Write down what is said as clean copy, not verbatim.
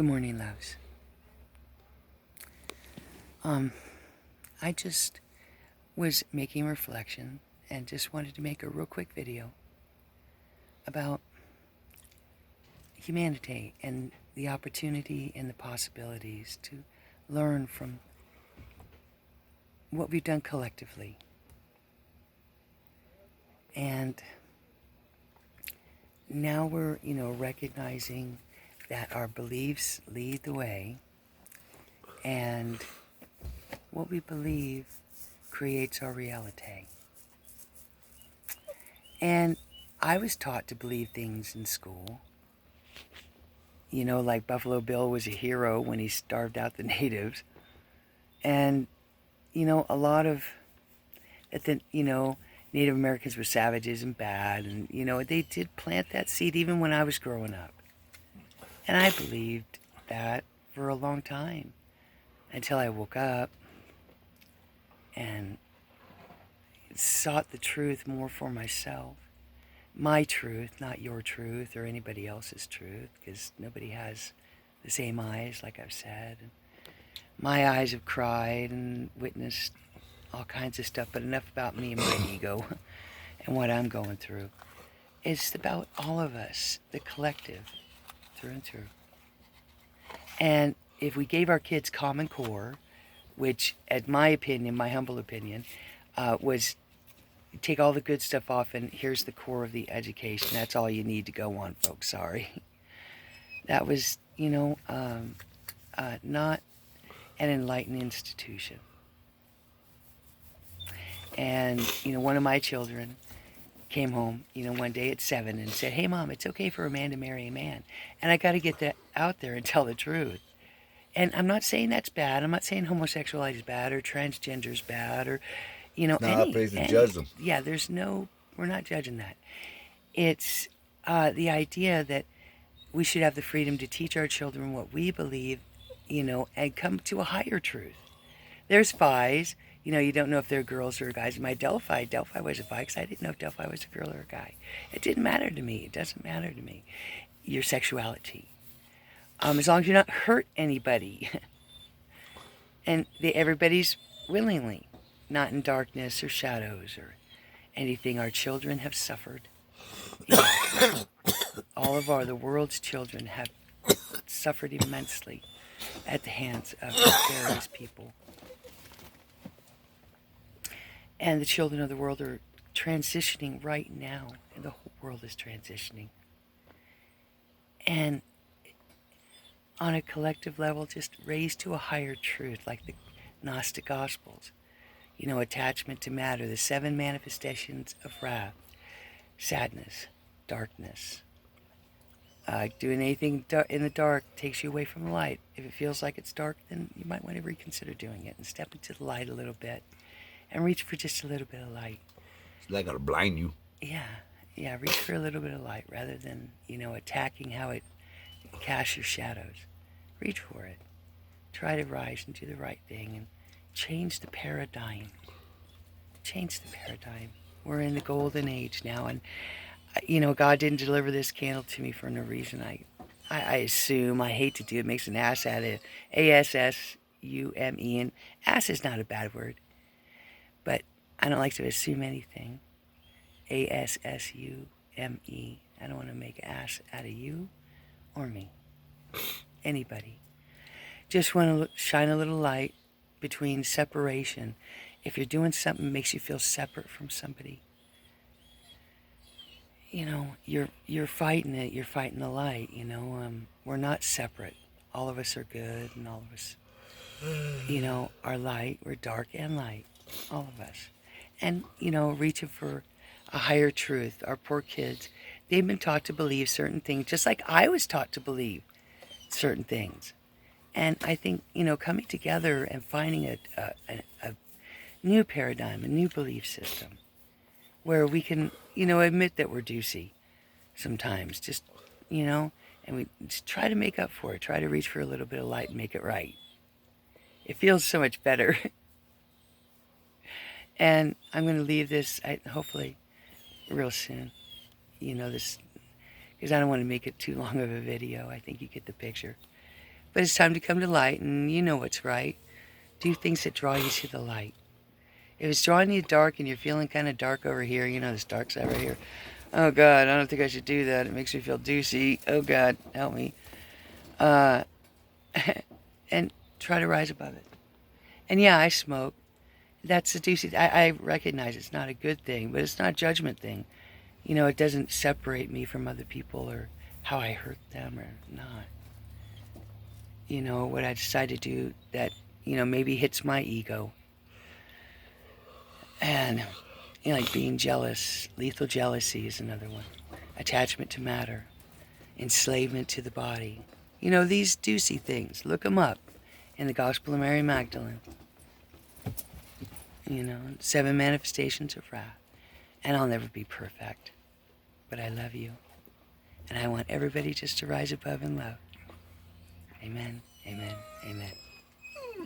Good morning, loves. I just was making reflection and just wanted to make a real quick video about humanity and the opportunity and the possibilities to learn from what we've done collectively. And now we're, recognizing that our beliefs lead the way, and what we believe creates our reality. And I was taught to believe things in school. Like Buffalo Bill was a hero when he starved out the natives. And, a lot of that, Native Americans were savages and bad. And, they did plant that seed even when I was growing up. And I believed that for a long time until I woke up and sought the truth more for myself. My truth, not your truth or anybody else's truth, because nobody has the same eyes, like I've said. And my eyes have cried and witnessed all kinds of stuff, but enough about me and my ego and what I'm going through. It's about all of us, the collective, through and through. And if we gave our kids Common Core, which, in my opinion, my humble opinion, was take all the good stuff off and here's the core of the education. That's all you need to go on, folks. Sorry. That was, not an enlightened institution. And, one of my children came home, one day at 7 and said, "Hey, Mom, it's okay for a man to marry a man." And I got to get that out there and tell the truth. And I'm not saying that's bad. I'm not saying homosexuality is bad or transgender is bad or, Not our place to judge them. Yeah, we're not judging that. It's the idea that we should have the freedom to teach our children what we believe, and come to a higher truth. There's Phis. You don't know if they're girls or guys. My Delphi was a Phi because I didn't know if Delphi was a girl or a guy. It didn't matter to me. It doesn't matter to me. Your sexuality. As long as you're not hurt anybody. And everybody's willingly, not in darkness or shadows or anything. Our children have suffered. All of the world's children have suffered immensely at the hands of various people. And the children of the world are transitioning right now, and the whole world is transitioning. And on a collective level, just raised to a higher truth, like the Gnostic Gospels. Attachment to matter, the 7 manifestations of wrath, sadness, darkness. Doing anything in the dark takes you away from the light. If it feels like it's dark, then you might want to reconsider doing it and step into the light a little bit and reach for just a little bit of light. It's not going to blind you. Yeah, reach for a little bit of light rather than, attacking how it casts your shadows. Reach for it. Try to rise and do the right thing and change the paradigm. Change the paradigm. We're in the golden age now, and God didn't deliver this candle to me for no reason. I assume. I hate to do it. It makes an ass out of it. ASSUME, and ass is not a bad word, but I don't like to assume anything. ASSUME. I don't want to make an ass out of you or me. Anybody. Just want to shine a little light between separation. If you're doing something that makes you feel separate from somebody, you're fighting it. You're fighting the light. We're not separate. All of us are good, and all of us, are light. We're dark and light. All of us. And, reaching for a higher truth. Our poor kids, they've been taught to believe certain things, just like I was taught to believe certain things. And I think, coming together and finding a new paradigm, a new belief system, where we can, admit that we're deucey sometimes, just, and we just try to make up for it, try to reach for a little bit of light and make it right. It feels so much better. And I'm going to leave this, hopefully, real soon. This, because I don't want to make it too long of a video. I think you get the picture. But it's time to come to light, and you know what's right. Do things that draw you to the light. If it's drawing you dark and you're feeling kind of dark over here, you know, this dark side right here. Oh, God, I don't think I should do that. It makes me feel deucey. Oh, God, help me. And try to rise above it. And yeah, I smoke. That's the deucey. I recognize it's not a good thing, but it's not a judgment thing. You know, it doesn't separate me from other people or how I hurt them or not. You know, what I decide to do that, you know, maybe hits my ego. And, you know, like being jealous. Lethal jealousy is another one. Attachment to matter. Enslavement to the body. You know, these deucey things. Look them up in the Gospel of Mary Magdalene. You know, 7 manifestations of wrath. And I'll never be perfect. But I love you. And I want everybody just to rise above in love. Amen.